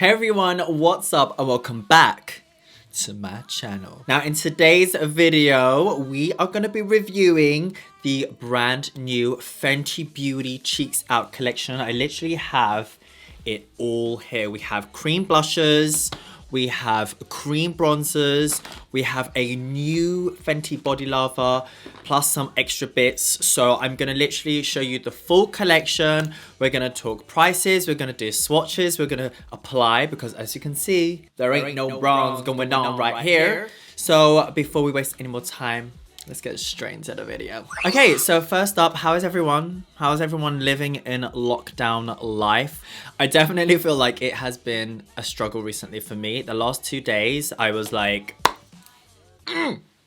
Hey everyone, what's up and welcome back to my channel. Now in today's video, we are going to be reviewing the brand new Fenty Beauty Cheeks Out collection. I literally have it all here. We have cream blushes, we have cream bronzers, we have a new Fenty body lava, plus some extra bits. So I'm gonna literally show you the full collection. We're gonna talk prices, we're gonna do swatches, we're gonna apply, because as you can see, there ain't no bronze going on right here. So before we waste any more time, let's get straight into the video. Okay, so first up, how is everyone? How is everyone living in lockdown life? I definitely feel like it has been a struggle recently for me. The last 2 days, I was like,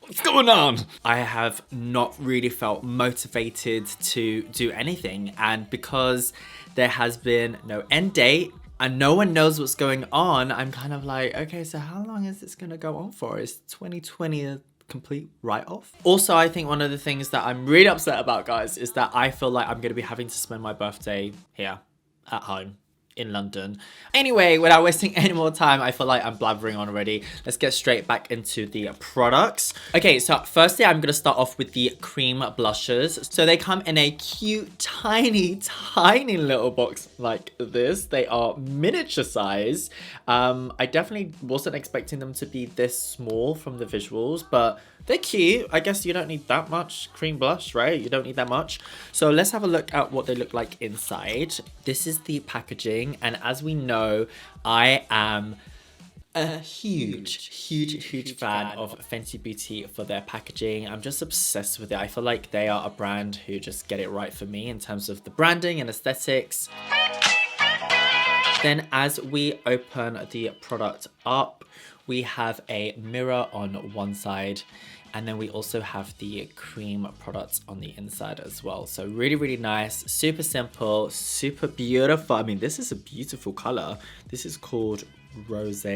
what's going on? I have not really felt motivated to do anything. And because there has been no end date, and no one knows what's going on, I'm kind of like, okay, so how long is this gonna go on for? Is 2020 a complete write-off? Also, I think one of the things that I'm really upset about, guys, is that I feel like I'm going to be having to spend my birthday here at home in London. Anyway, without wasting any more time, I feel like I'm blabbering on already. Let's get straight back into the products. Okay, so firstly, I'm going to start off with the cream blushes. So they come in a cute, tiny little box like this. They are miniature size. I definitely wasn't expecting them to be this small from the visuals, but they're cute. I guess you don't need that much cream blush, right? You don't need that much. So let's have a look at what they look like inside. This is the packaging. And as we know, I am a huge fan of Fenty Beauty for their packaging. I'm just obsessed with it. I feel like they are a brand who just get it right for me in terms of the branding and aesthetics. Then as we open the product up, we have a mirror on one side, and then we also have the cream products on the inside as well. So really nice, super simple, super beautiful. I mean, this is a beautiful color. This is called Rose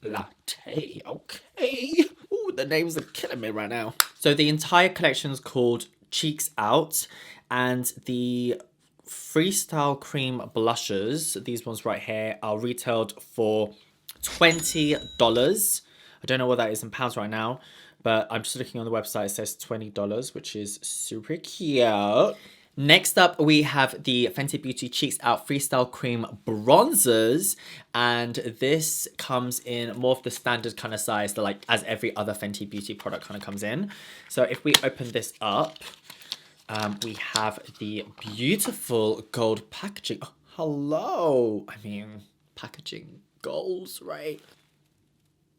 Latte. Okay. Ooh, the names are killing me right now. So the entire collection is called Cheeks Out, and the Freestyle cream blushes, these ones right here, are retailed for $20. I don't know what that is in pounds right now, but I'm just looking on the website. It says $20, which is super cute. Next up, we have the Fenty Beauty Cheeks Out Freestyle Cream Bronzers, and this comes in more of the standard kind of size, like as every other Fenty Beauty product kind of comes in. So if we open this up, we have the beautiful gold packaging. Oh, hello. I mean, packaging goals, right?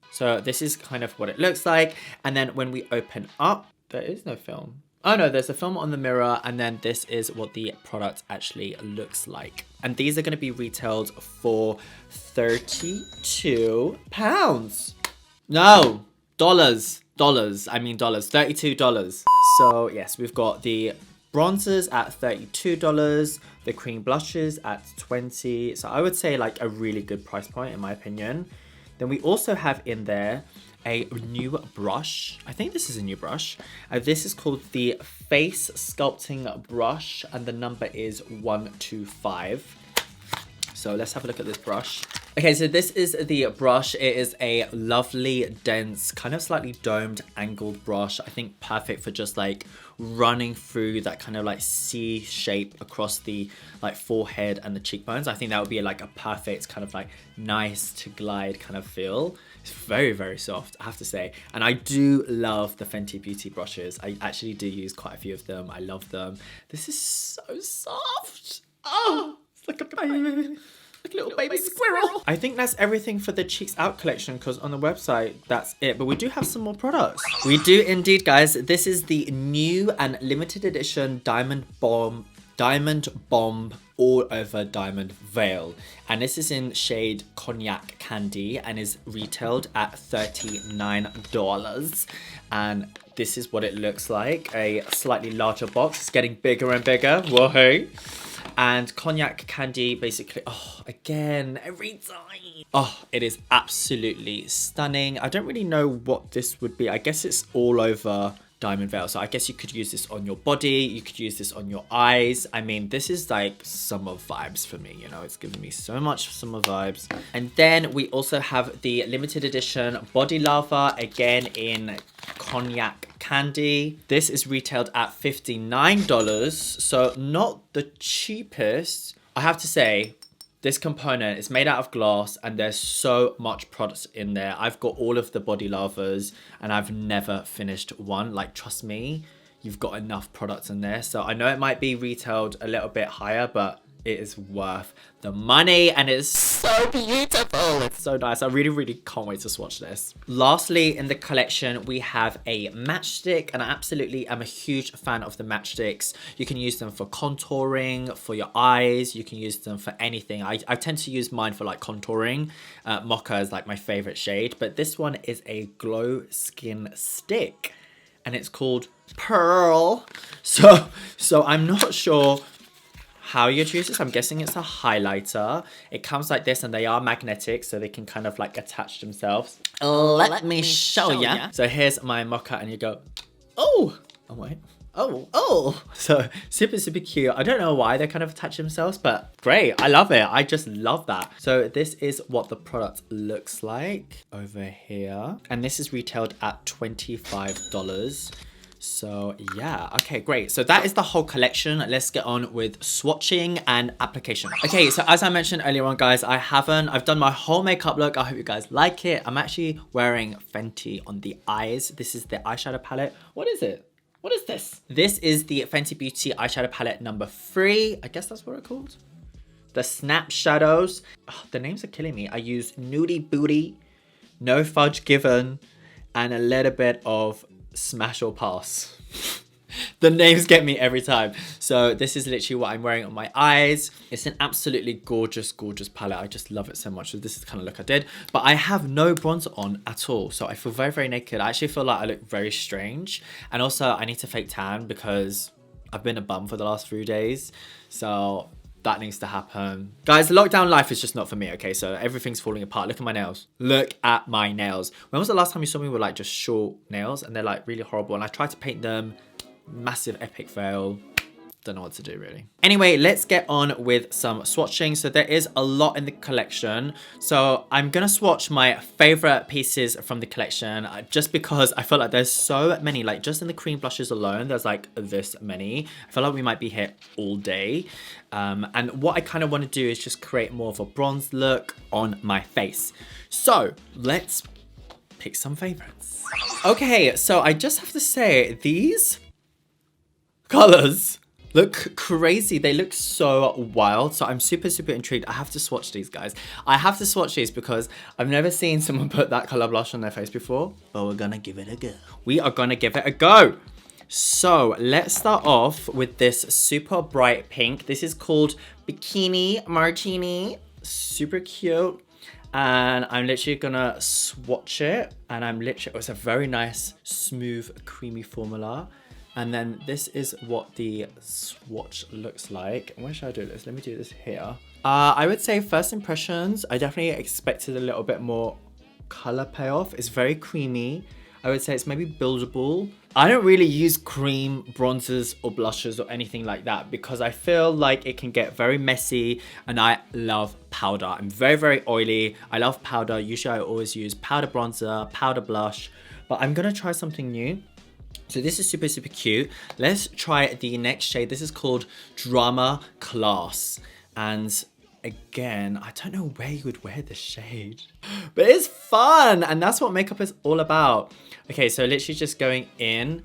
So this is kind of what it looks like. And then when we open up, there is no film. Oh no, there's a film on the mirror, and then this is what the product actually looks like. And these are going to be retailed for £32. No, dollars. I mean dollars, $32. So yes, we've got the bronzers at $32, the cream blushes at $20. So I would say like a really good price point in my opinion. Then we also have in there a new brush. I think this is a new brush. This is called the Face Sculpting Brush, and the number is 125. So let's have a look at this brush. Okay, so this is the brush. It is a lovely, dense, kind of slightly domed, angled brush. I think perfect for just like running through that kind of like C shape across the like forehead and the cheekbones. I think that would be like a perfect kind of like nice to glide kind of feel. It's very soft, I have to say. And I do love the Fenty Beauty brushes. I actually do use quite a few of them. I love them. This is so soft. Oh, it's like a baby. Like a little baby squirrel. I think that's everything for the Cheeks Out collection, because on the website, that's it. But we do have some more products. We do indeed, guys. This is the new and limited edition Diamond Bomb All Over Diamond Veil. And this is in shade Cognac Candy and is retailed at $39. And this is what it looks like. A slightly larger box. It's getting bigger and bigger. Whoa, hey. And Cognac Candy, basically, oh, again, every time. Oh, it is absolutely stunning. I don't really know what this would be. I guess it's all over diamond veil. So I guess you could use this on your body, you could use this on your eyes. I mean, this is like summer vibes for me, you know, it's giving me so much summer vibes. And then we also have the limited edition body lava, again in Cognac candy. This is retailed at $59, so not the cheapest. I have to say, this component is made out of glass and there's so much products in there. I've got all of the body lavas and I've never finished one. Like, trust me, you've got enough products in there. So I know it might be retailed a little bit higher, but it is worth the money and it's so beautiful. It's so nice. I really can't wait to swatch this. Lastly, in the collection, we have a matchstick, and I absolutely am a huge fan of the matchsticks. You can use them for contouring, for your eyes. You can use them for anything. I tend to use mine for like contouring. Mocha is like my favorite shade, but this one is a glow skin stick and it's called Purrrl. So I'm not sure how you'd use this. I'm guessing it's a highlighter. It comes like this and they are magnetic, so they can kind of like attach themselves. Let me show ya. So here's my mocha and you go, oh wait. Oh. So super cute. I don't know why they kind of attach themselves, but great. I love it. I just love that. So this is what the product looks like over here. And this is retailed at $25. So yeah, okay, great. So that is the whole collection. Let's get on with swatching and application. Okay, so as I mentioned earlier on, guys, I've done my whole makeup look. I hope you guys like it. I'm actually wearing Fenty on the eyes. This is the eyeshadow palette. What is it? What is this? This is the Fenty Beauty eyeshadow palette number 3. I guess that's what it's called. The Snap Shadows. Oh, the names are killing me. I use Nudie Booty, No Fudge Given, and a little bit of Smash or Pass. The names get me every time. So this is literally what I'm wearing on my eyes. It's an absolutely gorgeous palette. I just love it so much. So this is the kind of look I did. But I have no bronzer on at all. So I feel very naked. I actually feel like I look very strange. And also I need to fake tan because I've been a bum for the last few days. So that needs to happen. Guys, the lockdown life is just not for me, okay? So everything's falling apart. Look at my nails. Look at my nails. When was the last time you saw me with like just short nails? And they're like really horrible. And I tried to paint them. Massive epic fail. Don't know what to do really. Anyway, let's get on with some swatching. So there is a lot in the collection. So I'm gonna swatch my favorite pieces from the collection just because I feel like there's so many, like just in the cream blushes alone, there's like this many. I feel like we might be here all day. And what I kind of want to do is just create more of a bronze look on my face. So let's pick some favorites. Okay, so I just have to say these colors look crazy. They look so wild. So I'm super intrigued. I have to swatch these, guys. I have to swatch these because I've never seen someone put that color blush on their face before. But we're gonna give it a go. We are gonna give it a go. So let's start off with this super bright pink. This is called Bikini Martini. Super cute. And I'm literally gonna swatch it. And it's a very nice, smooth, creamy formula. And then this is what the swatch looks like. Where should I do this? Let me do this here. I would say first impressions, I definitely expected a little bit more color payoff. It's very creamy. I would say it's maybe buildable. I don't really use cream bronzers or blushes or anything like that because I feel like it can get very messy and I love powder. I'm very oily. I love powder. Usually I always use powder bronzer, powder blush, but I'm gonna try something new. So this is super cute. Let's try the next shade. This is called Drama Class. And again, I don't know where you would wear this shade, but it's fun. And that's what makeup is all about. Okay, so literally just going in.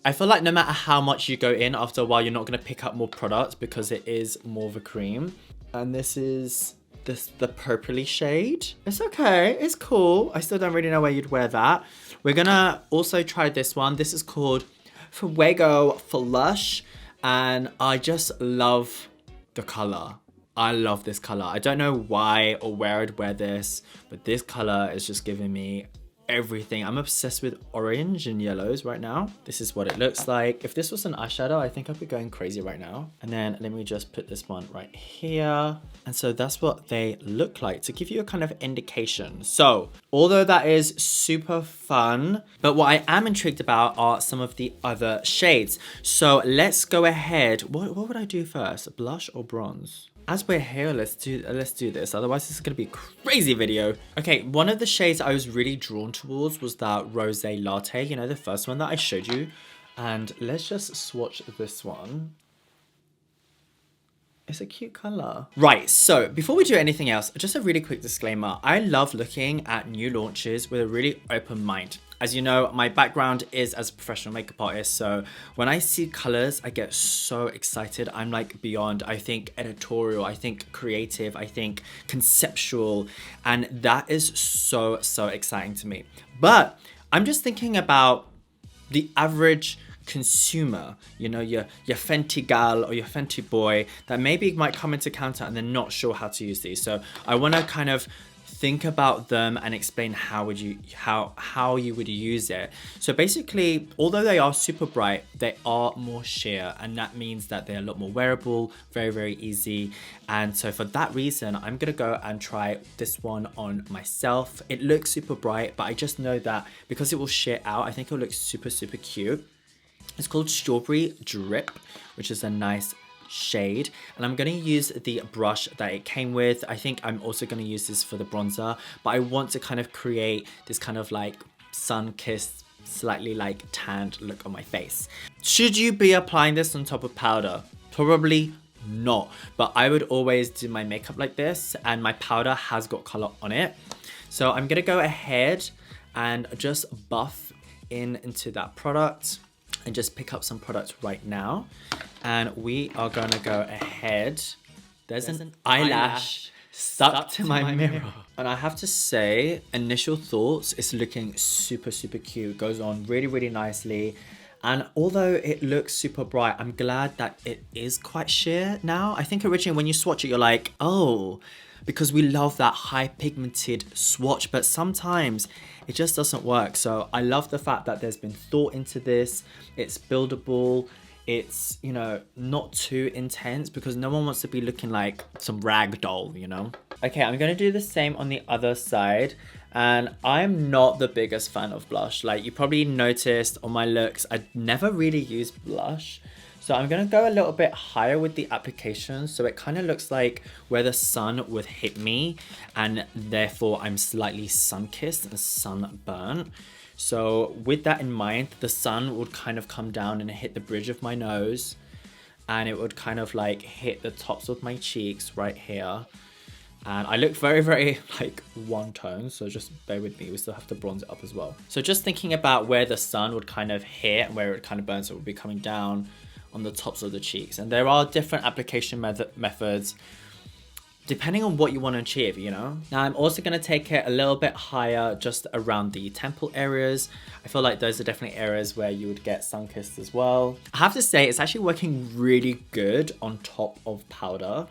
I feel like no matter how much you go in, after a while, you're not gonna pick up more products because it is more of a cream. And this is the purpley shade. It's okay, it's cool. I still don't really know where you'd wear that. We're gonna also try this one. This is called Fuego Flush, and I just love the color. I love this color. I don't know why or where I'd wear this, but this color is just giving me everything. I'm obsessed with orange and yellows right now. This is what it looks like. If this was an eyeshadow, I think I'd be going crazy right now. And then let me just put this one right here. And so that's what they look like to give you a kind of indication. So although that is super fun, but what I am intrigued about are some of the other shades. So let's go ahead. What would I do first? Blush or bronze? As we're here, let's do this. Otherwise, this is going to be a crazy video. Okay, one of the shades I was really drawn towards was that Rosé Latte. You know, the first one that I showed you. And let's just swatch this one. It's a cute color. Right, so before we do anything else, just a really quick disclaimer. I love looking at new launches with a really open mind. As you know, my background is as a professional makeup artist, so when I see colors, I get so excited. I'm like beyond, I think editorial, I think creative, I think conceptual, and that is so exciting to me. But I'm just thinking about the average consumer, you know, your Fenty gal or your Fenty boy that maybe might come into counter and they're not sure how to use these. So I want to kind of think about them and explain how you would use it. So basically, although they are super bright, they are more sheer, and that means that they're a lot more wearable, very easy. And so for that reason, I'm gonna go and try this one on myself. It looks super bright, but I just know that because it will sheer out, I think it'll look super cute. It's called Strawberry Drip, which is a nice shade, and I'm going to use the brush that it came with. I think I'm also going to use this for the bronzer, but I want to kind of create this kind of like sun-kissed, slightly like tanned look on my face. Should you be applying this on top of powder? Probably not, but I would always do my makeup like this, and my powder has got color on it. So I'm going to go ahead and just buff into that product and just pick up some products right now. And we are gonna go ahead. There's an eyelash stuck to my mirror. And I have to say, initial thoughts, it's looking super cute. Goes on really nicely. And although it looks super bright, I'm glad that it is quite sheer now. I think originally when you swatch it, you're like, oh, because we love that high pigmented swatch, but sometimes it just doesn't work. So I love the fact that there's been thought into this. It's buildable. It's, you know, not too intense because no one wants to be looking like some rag doll, you know? Okay, I'm gonna do the same on the other side. And I'm not the biggest fan of blush. Like you probably noticed on my looks, I never really use blush. So I'm gonna go a little bit higher with the application. So it kind of looks like where the sun would hit me, and therefore I'm slightly sun-kissed and sunburnt. So with that in mind, the sun would kind of come down and hit the bridge of my nose, and it would kind of like hit the tops of my cheeks right here. And I look very like one tone, so just bear with me. We still have to bronze it up as well. So just thinking about where the sun would kind of hit and where it kind of burns, so it would be coming down on the tops of the cheeks. And there are different application methods depending on what you want to achieve, you know. Now I'm also going to take it a little bit higher just around the temple areas. I feel like those are definitely areas where you would get sun-kissed as well. I have to say it's actually working really good on top of powder.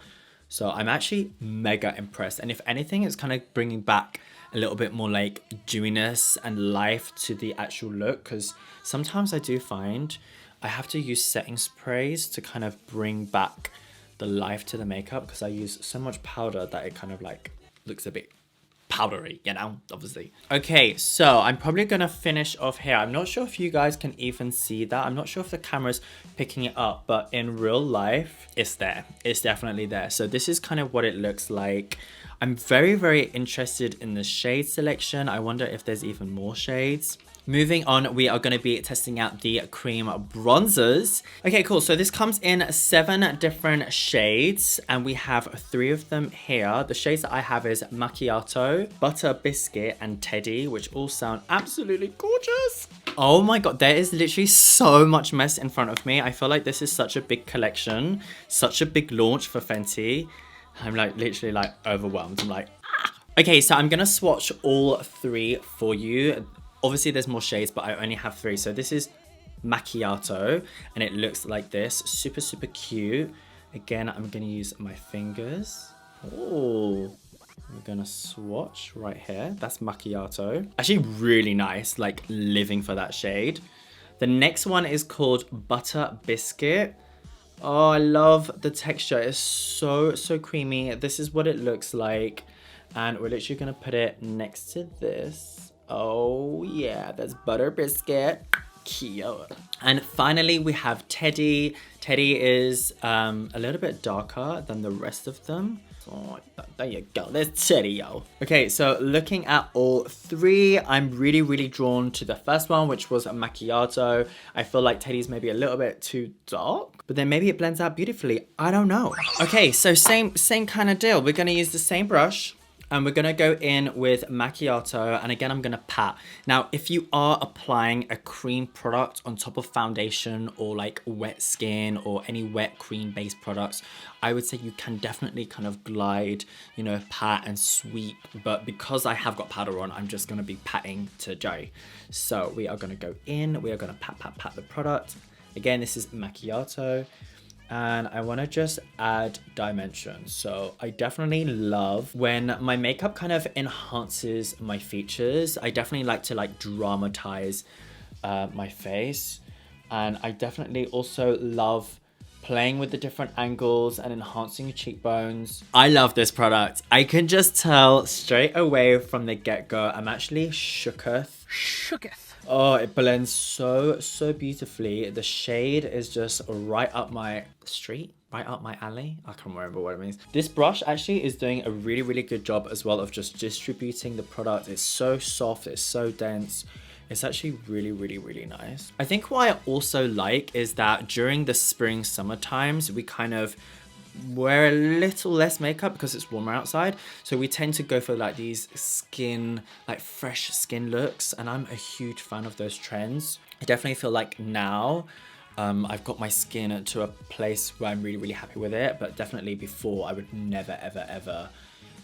So I'm actually mega impressed. And if anything, it's kind of bringing back a little bit more like dewiness and life to the actual look. Because sometimes I do find I have to use setting sprays to kind of bring back the life to the makeup, because I use so much powder that it kind of like looks a bit powdery, you know, obviously. Okay, so I'm probably gonna finish off here. I'm not sure if you guys can even see that. I'm not sure if the camera's picking it up, but in real life, it's there. It's definitely there. So this is kind of what it looks like. I'm very interested in the shade selection. I wonder if there's even more shades. Moving on, we are going to be testing out the cream bronzers. Okay, cool. So this comes in 7 different shades, and we have 3 of them here. The shades that I have is Macchiato, Butter Biscuit, and Teddy, which all sound absolutely gorgeous. Oh my god, there is literally so much mess in front of me. I feel like this is such a big collection, such a big launch for Fenty. I'm like literally like overwhelmed. I'm like, ah. Okay, so I'm going to swatch all 3 for you. Obviously there's more shades, but I only have 3. So this is Macchiato, and it looks like this. Super cute. Again, I'm gonna use my fingers. Oh, We're gonna swatch right here. That's Macchiato. Actually really nice, like living for that shade. The next one is called Butter Biscuit. Oh, I love the texture. It's so creamy. This is what it looks like. And we're literally gonna put it next to this. Oh yeah, that's Butter Biscuit. Cute. And finally we have Teddy. Teddy is a little bit darker than the rest of them. Oh, there you go, there's Teddy, yo. Okay, so looking at all three, I'm really drawn to the first one, which was a Macchiato. I feel like Teddy's maybe a little bit too dark, but then maybe it blends out beautifully. I don't know. Okay, so same kind of deal. We're gonna use the same brush. And we're gonna go in with Macchiato, and again, I'm gonna pat. Now, if you are applying a cream product on top of foundation or like wet skin or any wet cream-based products, I would say you can definitely kind of glide, you know, pat and sweep. But because I have got powder on, I'm just gonna be patting today. So we are gonna go in, we are gonna pat the product. Again, this is Macchiato. And I want to just add dimension. So I definitely love when my makeup kind of enhances my features. I definitely like to like dramatize my face. And I definitely also love playing with the different angles and enhancing your cheekbones. I love this product. I can just tell straight away from the get-go, I'm actually shooketh. Oh, it blends so beautifully. The shade is just right up my street, right up my alley. I can't remember what it means. This brush actually is doing a really good job as well of just distributing the product. It's so soft, it's so dense. It's actually really nice. I think what I also like is that during the spring, summer times, we kind of wear a little less makeup because it's warmer outside, so we tend to go for like these skin, like fresh skin looks, and I'm a huge fan of those trends. I definitely feel like now I've got my skin to a place where I'm really happy with it, but definitely before I would never ever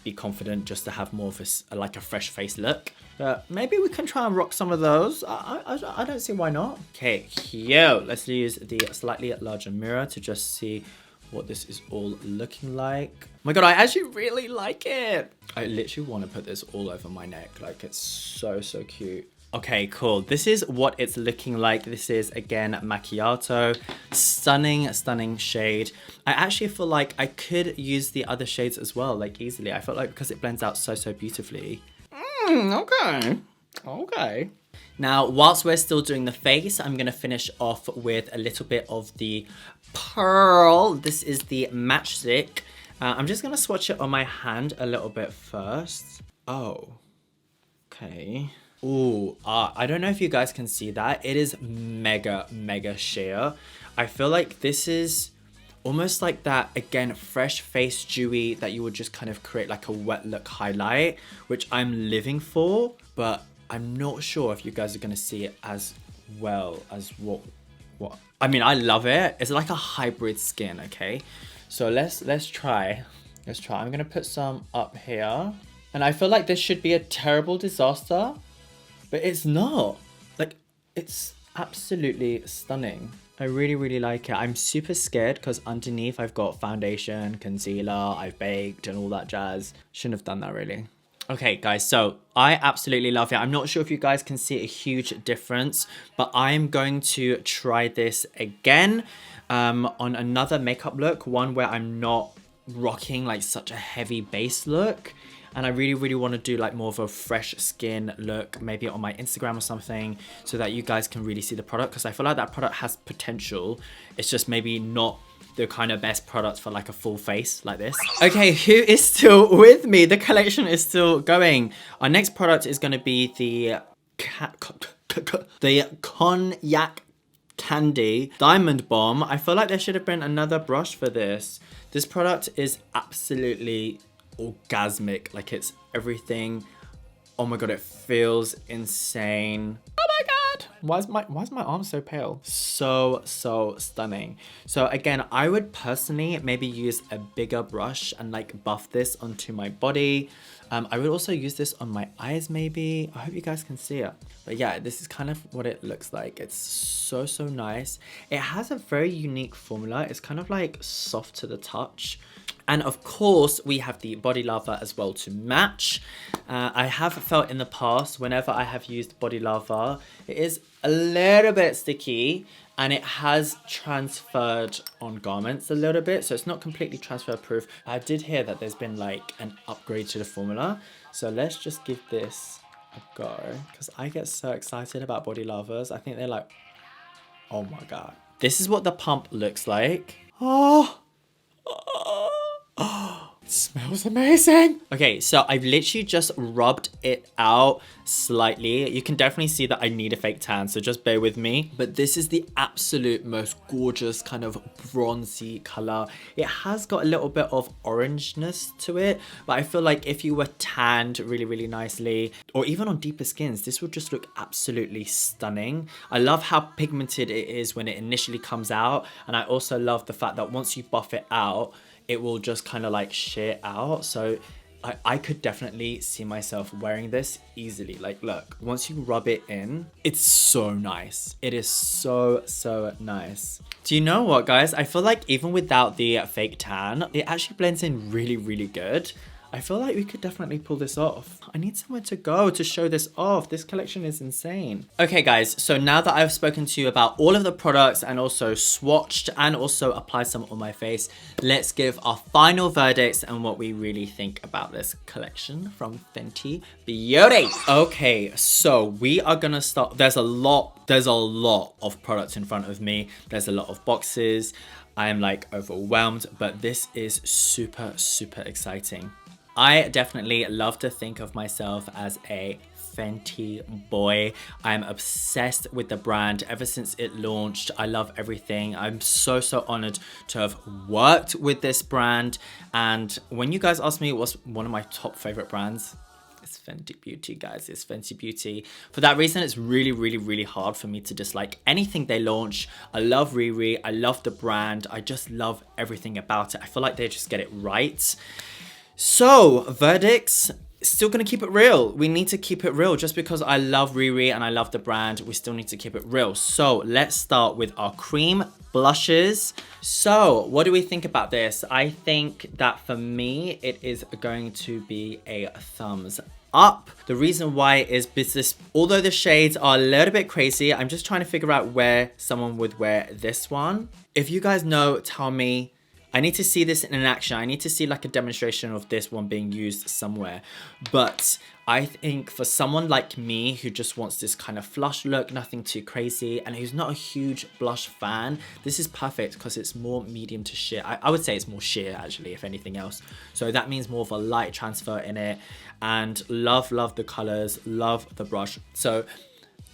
be confident just to have more of a like a fresh face look. But maybe we can try and rock some of those. I don't see why not. Okay, cute. Let's use the slightly larger mirror to just see what this is all looking like. Oh my god, I actually really like it. I literally want to put this all over my neck. Like, it's so cute. Okay, cool. This is what it's looking like. This is, again, Macchiato. Stunning shade. I actually feel like I could use the other shades as well, like, easily. I feel like because it blends out so beautifully. Okay. Now, whilst we're still doing the face, I'm going to finish off with a little bit of the Purrrl. This is the matchstick. I'm just going to swatch it on my hand a little bit first. Oh, okay. Ooh, I don't know if you guys can see that. It is mega sheer. I feel like this is almost like that, again, fresh face dewy that you would just kind of create like a wet look highlight, which I'm living for, but I'm not sure if you guys are going to see it as well as what I mean. I love it. It's like a hybrid skin. Okay, so let's try. I'm going to put some up here, and I feel like this should be a terrible disaster, but it's not. Like, it's absolutely stunning. I really like it. I'm super scared because underneath I've got foundation, concealer, I've baked and all that jazz. Shouldn't have done that really. Okay guys, so I absolutely love it. I'm not sure if you guys can see a huge difference, but I'm going to try this again on another makeup look, one where I'm not rocking like such a heavy base look. And I really want to do like more of a fresh skin look, maybe on my Instagram or something, so that you guys can really see the product, because I feel like that product has potential. It's just maybe not the kind of best product for like a full face like this. Okay, who is still with me? The collection is still going. Our next product is going to be the Cognac Candy Diamond Bomb. I feel like there should have been another brush for this. This product is absolutely orgasmic. Like, it's everything. Oh my god, it feels insane. Oh my god, why is my arm so pale? So stunning. So again, I would personally maybe use a bigger brush and like buff this onto my body. I would also use this on my eyes maybe. I hope you guys can see it. But yeah, this is kind of what it looks like. It's so nice. It has a very unique formula. It's kind of like soft to the touch. And of course, we have the body lava as well to match. I have felt in the past, whenever I have used body lava, it is a little bit sticky and it has transferred on garments a little bit. So it's not completely transfer proof. I did hear that there's been like an upgrade to the formula. So let's just give this a go, because I get so excited about body lavas. I think they're like, oh my God. This is what the pump looks like. Oh, it smells amazing. Okay, so I've literally just rubbed it out slightly. You can definitely see that I need a fake tan, so just bear with me. But this is the absolute most gorgeous kind of bronzy color. It has got a little bit of orangeness to it, but I feel like if you were tanned really, really nicely, or even on deeper skins, this would just look absolutely stunning. I love how pigmented it is when it initially comes out, and I also love the fact that once you buff it out, it will just kind of like sheer out. So I could definitely see myself wearing this easily. Like, look, once you rub it in, it's so nice. It is so, so nice. Do you know what, guys? I feel like even without the fake tan, it actually blends in really, really good. I feel like we could definitely pull this off. I need somewhere to go to show this off. This collection is insane. Okay, guys, so now that I've spoken to you about all of the products and also swatched and also applied some on my face, let's give our final verdicts and what we really think about this collection from Fenty Beauty. Okay, so we are gonna start. There's a lot of products in front of me. There's a lot of boxes. I am like overwhelmed, but this is super, super exciting. I definitely love to think of myself as a Fenty boy. I'm obsessed with the brand ever since it launched. I love everything. I'm so, so honored to have worked with this brand. And when you guys ask me what's one of my top favorite brands, it's Fenty Beauty, guys. It's Fenty Beauty. For that reason, it's really, really, really hard for me to dislike anything they launch. I love Riri. I love the brand. I just love everything about it. I feel like they just get it right. So, verdicts, still gonna keep it real. We need to keep it real. Just because I love Riri and I love the brand, we still need to keep it real. So, let's start with our cream blushes. So, what do we think about this? I think that for me, it is going to be a thumbs up. The reason why is because although the shades are a little bit crazy, I'm just trying to figure out where someone would wear this one. If you guys know, tell me. I need to see this in action. I need to see like a demonstration of this one being used somewhere. But I think for someone like me who just wants this kind of flush look, nothing too crazy, and who's not a huge blush fan, this is perfect because it's more medium to sheer. I would say it's more sheer actually, if anything else. So that means more of a light transfer in it. And love the colors, love the brush. So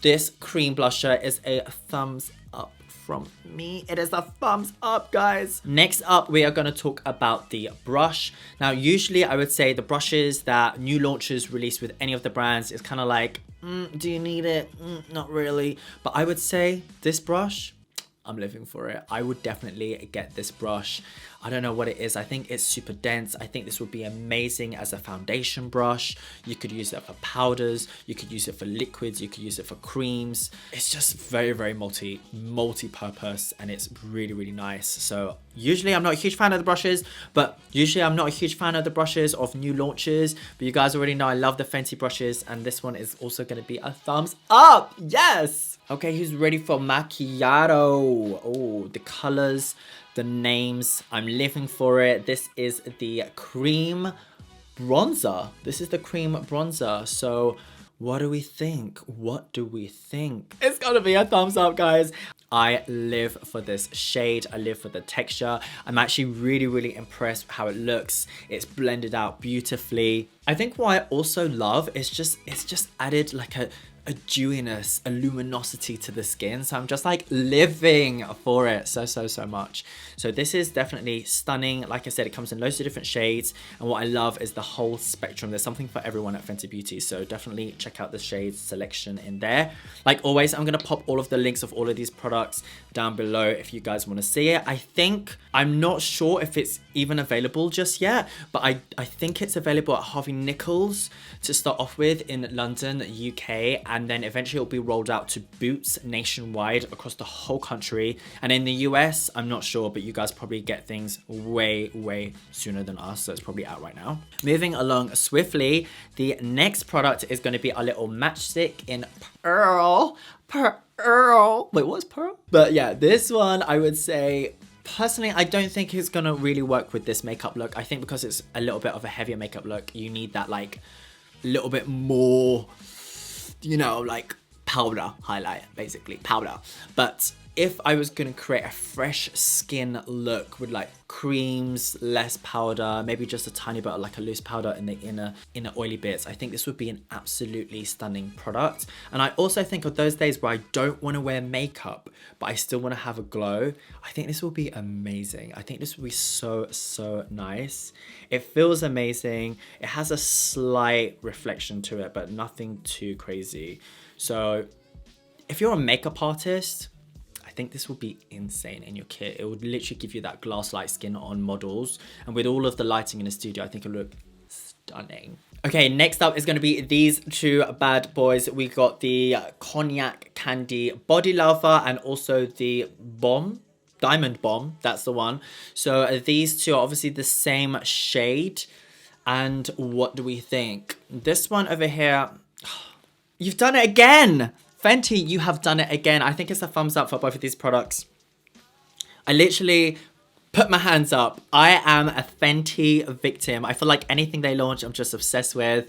this cream blusher is a thumbs up from me. It is a thumbs up, guys. Next up, we are going to talk about the brush. Now, usually I would say the brushes that new launches release with any of the brands is kind of like, do you need it? Not really. But I would say this brush, I'm living for it. I would definitely get this brush. I don't know what it is. I think it's super dense. I think this would be amazing as a foundation brush. You could use it for powders. You could use it for liquids. You could use it for creams. It's just very, very multi-purpose, and it's really, really nice. So usually I'm not a huge fan of the brushes, but usually I'm not a huge fan of the brushes of new launches. But you guys already know I love the Fenty brushes, and this one is also going to be a thumbs up. Yes! Okay, who's ready for Macchiato? Oh, the colors, the names, I'm living for it. This is the cream bronzer. This is the cream bronzer. So what do we think? What do we think? It's gonna be a thumbs up, guys. I live for this shade. I live for the texture. I'm actually really, really impressed with how it looks. It's blended out beautifully. I think what I also love is it's just added like a dewiness, a luminosity to the skin. So I'm just like living for it so much. So this is definitely stunning. Like I said, it comes in loads of different shades. And what I love is the whole spectrum. There's something for everyone at Fenty Beauty. So definitely check out the shades selection in there. Like always, I'm going to pop all of the links of all of these products down below if you guys want to see it. I'm not sure if it's even available just yet, but I think it's available at Harvey Nichols to start off with in London, UK, and then eventually it'll be rolled out to Boots nationwide across the whole country. And in the US, I'm not sure, but you guys probably get things way sooner than us, so it's probably out right now. Moving along swiftly, the next product is going to be our little matchstick in Purrrl. Wait, what's Purrrl? But yeah, this one I would say, personally, I don't think it's gonna really work with this makeup look. I think because it's a little bit of a heavier makeup look, you need that like a little bit more, you know, like powder highlight, basically powder. But if I was gonna create a fresh skin look with like creams, less powder, maybe just a tiny bit of like a loose powder in the inner oily bits, I think this would be an absolutely stunning product. And I also think of those days where I don't want to wear makeup, but I still want to have a glow, I think this will be amazing. I think this will be so nice. It feels amazing. It has a slight reflection to it, but nothing too crazy. So if you're a makeup artist, I think this will be insane in your kit. It would literally give you that glass light skin on models. And with all of the lighting in the studio, I think it'll look stunning. Okay, next up is going to be these two bad boys. We got the Cognac Candy Body Lover and also the Diamond Bomb. That's the one. So these two are obviously the same shade. And what do we think? This one over here, you've done it again! Fenty, you have done it again. I think it's a thumbs up for both of these products. I literally put my hands up. I am a Fenty victim. I feel like anything they launch, I'm just obsessed with.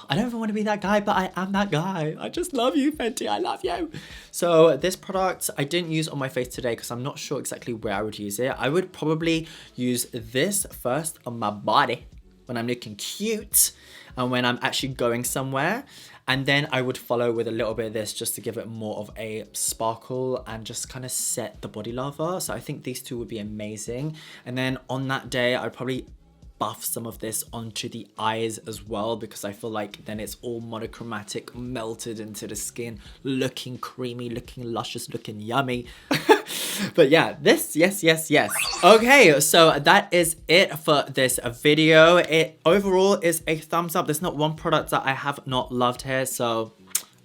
I don't even want to be that guy, but I am that guy. I just love you, Fenty. I love you. So this product, I didn't use on my face today because I'm not sure exactly where I would use it. I would probably use this first on my body when I'm looking cute and when I'm actually going somewhere. And then I would follow with a little bit of this just to give it more of a sparkle and just kind of set the body lava. So I think these two would be amazing. And then on that day, I'd probably buff some of this onto the eyes as well, because I feel like then it's all monochromatic, melted into the skin, looking creamy, looking luscious, looking yummy. But yeah, this, yes. Okay, so that is it for this video. It overall is a thumbs up. There's not one product that I have not loved here, so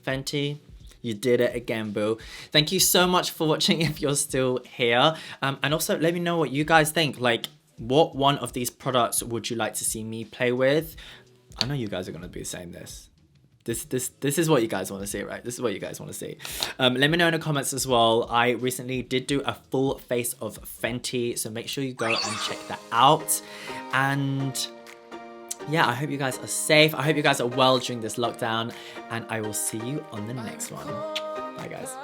Fenty, you did it again, boo. Thank you so much for watching if you're still here. And also let me know what you guys think. Like, what one of these products would you like to see me play with? I know you guys are going to be saying this. This is what you guys want to see, right? This is what you guys want to see. Let me know in the comments as well. I recently did do a full face of Fenty, so make sure you go and check that out. And yeah, I hope you guys are safe. I hope you guys are well during this lockdown, and I will see you on the next one. Bye, guys.